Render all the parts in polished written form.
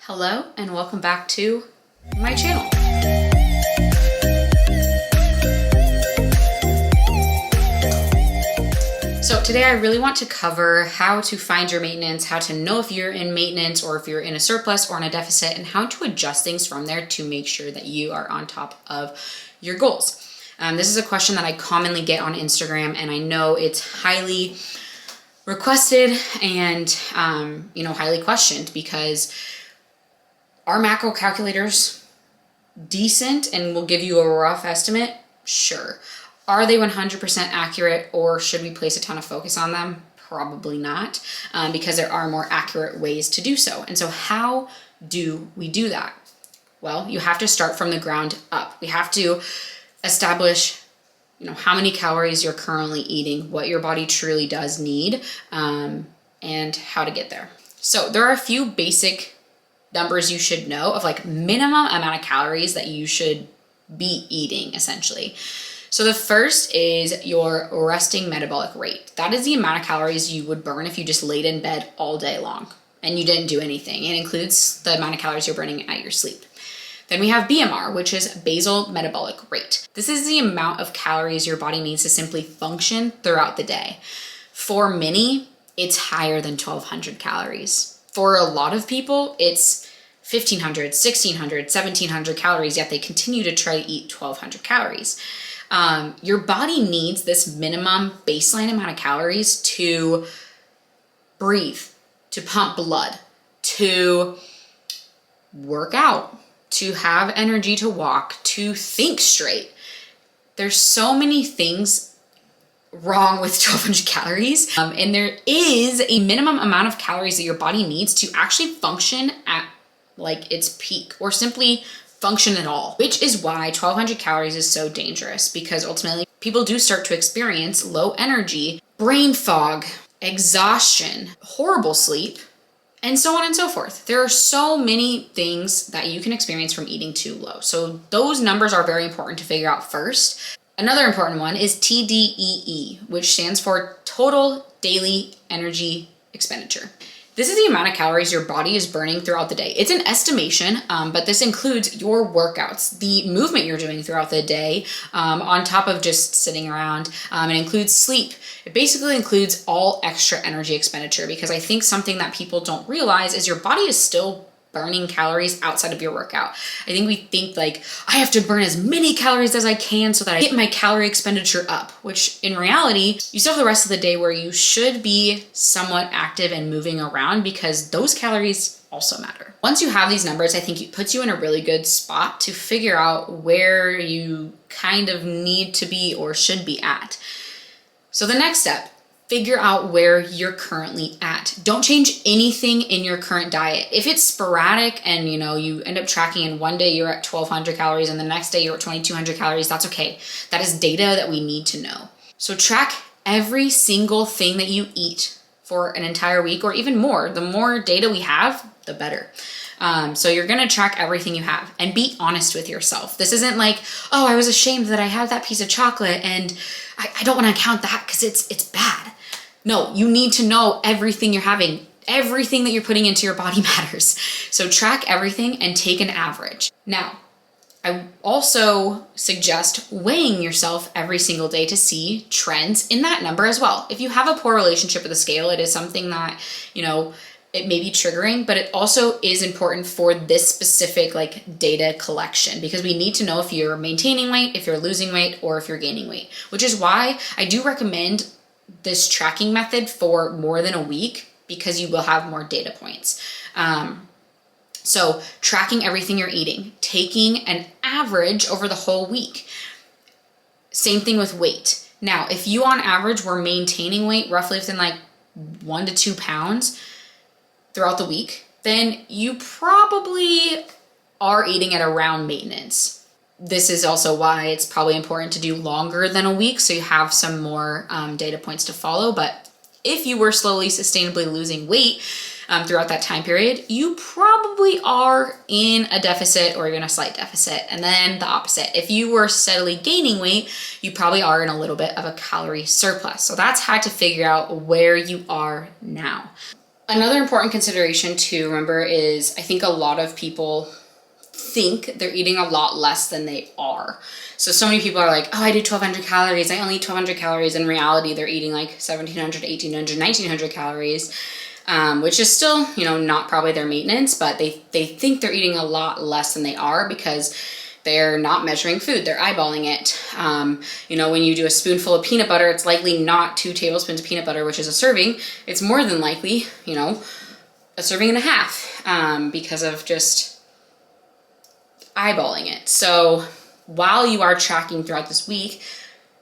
Hello and welcome back to my channel. So today I really want to cover how to find your maintenance, how to know if you're in maintenance or if you're in a surplus or in a deficit, and how to adjust things from there to make sure that you are on top of your goals. This is a question that I commonly get on Instagram, and I know it's highly requested and highly questioned because are macro calculators decent and will give you a rough estimate? Sure. Are they 100% accurate, or should we place a ton of focus on them? Probably not, because there are more accurate ways to do so. And so how do we do that? Well, you have to start from the ground up. We have to establish how many calories you're currently eating, what your body truly does need, and how to get there. So there are a few basic numbers you should know of, like minimum amount of calories that you should be eating essentially. So the first is your resting metabolic rate. That is the amount of calories you would burn if you just laid in bed all day long and you didn't do anything. It includes the amount of calories you're burning at your sleep. Then we have BMR, which is basal metabolic rate. This is the amount of calories your body needs to simply function throughout the day. For many, it's higher than 1,200 calories. For a lot of people, it's 1,500, 1,600, 1,700 calories, yet they continue to try to eat 1,200 calories. Your body needs this minimum baseline amount of calories to breathe, to pump blood, to work out, to have energy to walk, to think straight. There's so many things wrong with 1,200 calories. And there is a minimum amount of calories that your body needs to actually function at like its peak, or simply function at all, which is why 1,200 calories is so dangerous, because ultimately people do start to experience low energy, brain fog, exhaustion, horrible sleep, and so on and so forth. There are so many things that you can experience from eating too low. So those numbers are very important to figure out first. Another important one is TDEE, which stands for total daily energy expenditure. This is the amount of calories your body is burning throughout the day. It's an estimation, but this includes your workouts, the movement you're doing throughout the day, on top of just sitting around. It includes sleep. It basically includes all extra energy expenditure, because I think something that people don't realize is your body is still burning calories outside of your workout. I think we think like, I have to burn as many calories as I can so that I get my calorie expenditure up, which in reality, you still have the rest of the day where you should be somewhat active and moving around, because those calories also matter. Once you have these numbers, I think it puts you in a really good spot to figure out where you kind of need to be or should be at. So the next step, figure out where you're currently at. Don't change anything in your current diet. If it's sporadic and you end up tracking and one day you're at 1,200 calories and the next day you're at 2,200 calories, that's okay. That is data that we need to know. So track every single thing that you eat for an entire week, or even more. The more data we have, the better. So you're gonna track everything you have and be honest with yourself. This isn't like, oh, I was ashamed that I had that piece of chocolate and I don't wanna count that because it's bad. No, you need to know everything you're having. Everything that you're putting into your body matters. So track everything and take an average. Now, I also suggest weighing yourself every single day to see trends in that number as well. If you have a poor relationship with the scale, it is something that, it may be triggering, but it also is important for this specific data collection, because we need to know if you're maintaining weight, if you're losing weight, or if you're gaining weight, which is why I do recommend this tracking method for more than a week, because you will have more data points. So tracking everything you're eating, taking an average over the whole week. Same thing with weight. Now, if you on average were maintaining weight roughly within 1 to 2 pounds throughout the week, then you probably are eating at around maintenance. This is also why it's probably important to do longer than a week, so you have some more data points to follow. But if you were slowly, sustainably losing weight throughout that time period, you probably are in a deficit or even a slight deficit. And then the opposite. If you were steadily gaining weight, you probably are in a little bit of a calorie surplus. So that's how to figure out where you are now. Another important consideration to remember is I think a lot of people think they're eating a lot less than they are. So many people are like, oh, I do 1,200 calories. I only eat 1,200 calories. In reality, they're eating like 1,700, 1,800, 1,900 calories, which is still, not probably their maintenance, but they think they're eating a lot less than they are because they're not measuring food. They're eyeballing it. When you do a spoonful of peanut butter, it's likely not 2 tablespoons of peanut butter, which is a serving. It's more than likely, a serving and a half, because of just eyeballing it. So while you are tracking throughout this week,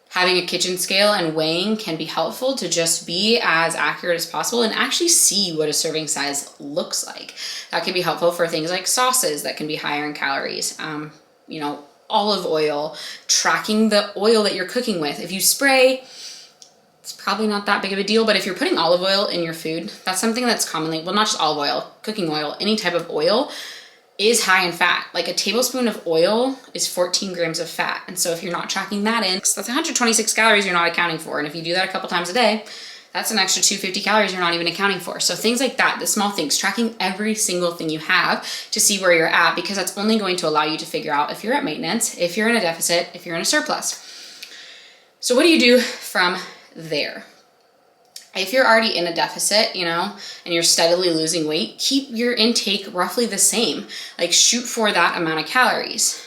having a kitchen scale and weighing can be helpful to just be as accurate as possible and actually see what a serving size looks like. That can be helpful for things like sauces that can be higher in calories. Olive oil, tracking the oil that you're cooking with. If you spray, it's probably not that big of a deal, but if you're putting olive oil in your food, that's something that's commonly, well, not just olive oil, cooking oil, any type of oil is high in fat. Like a tablespoon of oil is 14 grams of fat. And so if you're not tracking that in, that's 126 calories you're not accounting for. And if you do that a couple times a day, that's an extra 250 calories you're not even accounting for. So things like that, the small things, tracking every single thing you have to see where you're at, because that's only going to allow you to figure out if you're at maintenance, if you're in a deficit, if you're in a surplus. So what do you do from there? If you're already in a deficit, and you're steadily losing weight, keep your intake roughly the same. Like shoot for that amount of calories.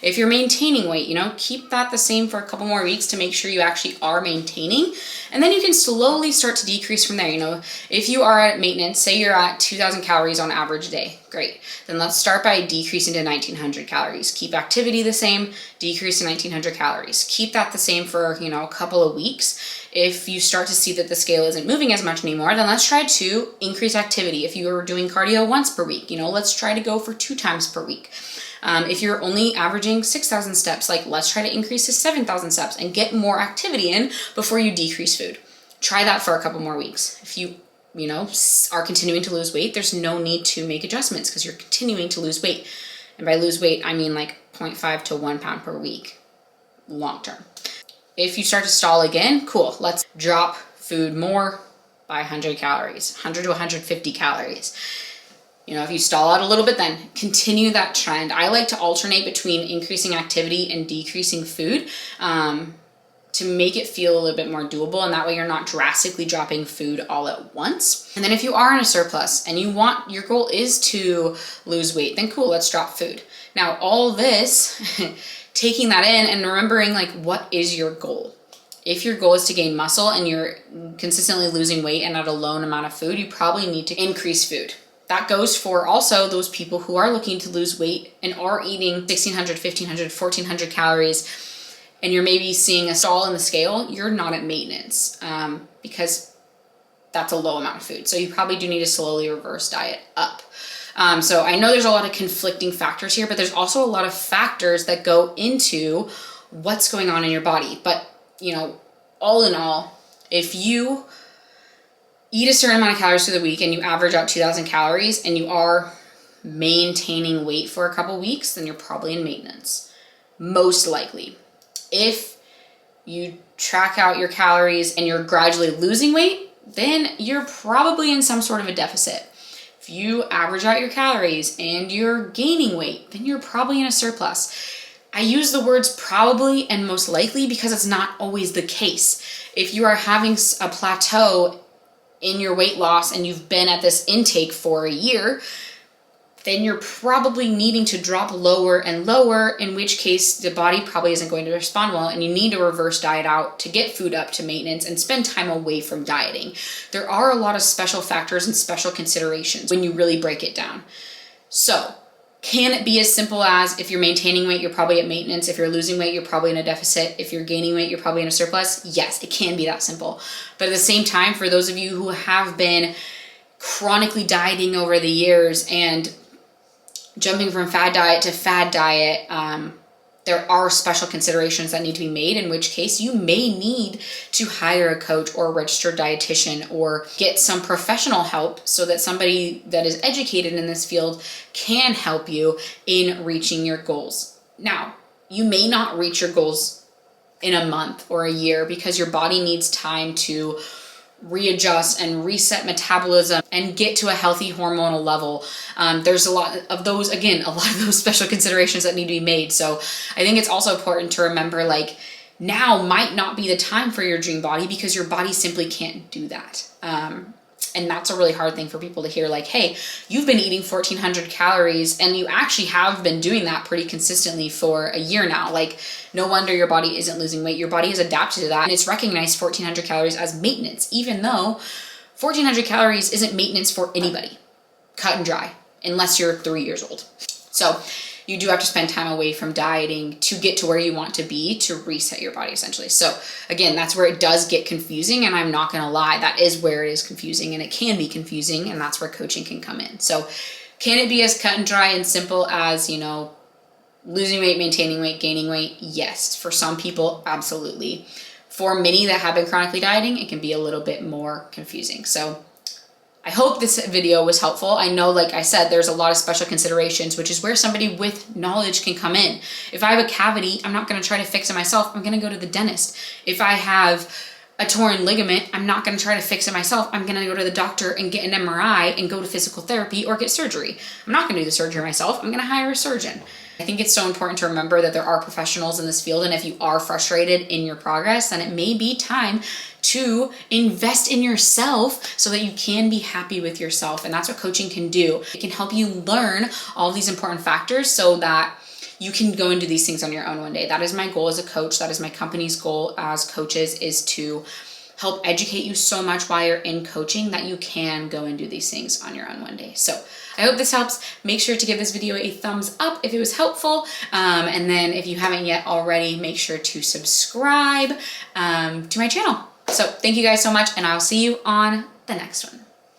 If you're maintaining weight, keep that the same for a couple more weeks to make sure you actually are maintaining. And then you can slowly start to decrease from there. If you are at maintenance, say you're at 2,000 calories on average a day, great. Then let's start by decreasing to 1,900 calories. Keep activity the same, decrease to 1,900 calories. Keep that the same for, a couple of weeks. If you start to see that the scale isn't moving as much anymore, then let's try to increase activity. If you are doing cardio once per week, let's try to go for 2 times per week. If you're only averaging 6,000 steps, let's try to increase to 7,000 steps and get more activity in before you decrease food. Try that for a couple more weeks. If you, are continuing to lose weight, there's no need to make adjustments because you're continuing to lose weight. And by lose weight, I mean 0.5 to 1 pound per week, long term. If you start to stall again, cool. Let's drop food more by 100 calories, 100 to 150 calories. If you stall out a little bit, then continue that trend. I like to alternate between increasing activity and decreasing food to make it feel a little bit more doable. And that way you're not drastically dropping food all at once. And then if you are in a surplus and your goal is to lose weight, then cool, let's drop food. Now, all this, taking that in and remembering what is your goal? If your goal is to gain muscle and you're consistently losing weight and at a low amount of food, you probably need to increase food. That goes for also those people who are looking to lose weight and are eating 1,600, 1,500, 1,400 calories, and you're maybe seeing a stall in the scale, you're not at maintenance because that's a low amount of food. So you probably do need to slowly reverse diet up. So I know there's a lot of conflicting factors here, but there's also a lot of factors that go into what's going on in your body. But, all in all, if you eat a certain amount of calories through the week and you average out 2,000 calories and you are maintaining weight for a couple weeks, then you're probably in maintenance, most likely. If you track out your calories and you're gradually losing weight, then you're probably in some sort of a deficit. If you average out your calories and you're gaining weight, then you're probably in a surplus. I use the words probably and most likely because it's not always the case. If you are having a plateau in your weight loss and you've been at this intake for a year, then you're probably needing to drop lower and lower, in which case the body probably isn't going to respond well and you need to reverse diet out to get food up to maintenance and spend time away from dieting. There are a lot of special factors and special considerations when you really break it down. So, can it be as simple as if you're maintaining weight, you're probably at maintenance. If you're losing weight, you're probably in a deficit. If you're gaining weight, you're probably in a surplus. Yes, it can be that simple. But at the same time, for those of you who have been chronically dieting over the years and jumping from fad diet to fad diet, there are special considerations that need to be made, in which case you may need to hire a coach or a registered dietitian or get some professional help so that somebody that is educated in this field can help you in reaching your goals. Now, you may not reach your goals in a month or a year because your body needs time to readjust and reset metabolism and get to a healthy hormonal level. There's a lot of those, again, a lot of those special considerations that need to be made. So I think it's also important to remember, like, now might not be the time for your dream body because your body simply can't do that. And that's a really hard thing for people to hear, like, hey, you've been eating 1,400 calories and you actually have been doing that pretty consistently for a year now. Like, no wonder your body isn't losing weight. Your body has adapted to that, and it's recognized 1,400 calories as maintenance, even though 1,400 calories isn't maintenance for anybody, cut and dry, unless you're 3 years old. So you do have to spend time away from dieting to get to where you want to be, to reset your body essentially. So again, that's where it does get confusing, and I'm not gonna lie, that is where it is confusing, and it can be confusing, and that's where coaching can come in. So can it be as cut and dry and simple as, you know, losing weight, maintaining weight, gaining weight? Yes, for some people, absolutely. For many that have been chronically dieting, it can be a little bit more confusing. So I hope this video was helpful. I know, like I said, there's a lot of special considerations, which is where somebody with knowledge can come in. If I have a cavity, I'm not going to try to fix it myself. I'm going to go to the dentist. If I have a torn ligament, I'm not going to try to fix it myself. I'm going to go to the doctor and get an MRI and go to physical therapy or get surgery. I'm not going to do the surgery myself. I'm going to hire a surgeon. I think it's so important to remember that there are professionals in this field, and if you are frustrated in your progress, then it may be time to invest in yourself so that you can be happy with yourself. And that's what coaching can do. It can help you learn all these important factors so that you can go and do these things on your own one day. That is my goal as a coach. That is my company's goal as coaches, is to help educate you so much while you're in coaching that you can go and do these things on your own one day. So I hope this helps. Make sure to give this video a thumbs up if it was helpful. And then if you haven't yet already, make sure to subscribe to my channel. So thank you guys so much, and I'll see you on the next one.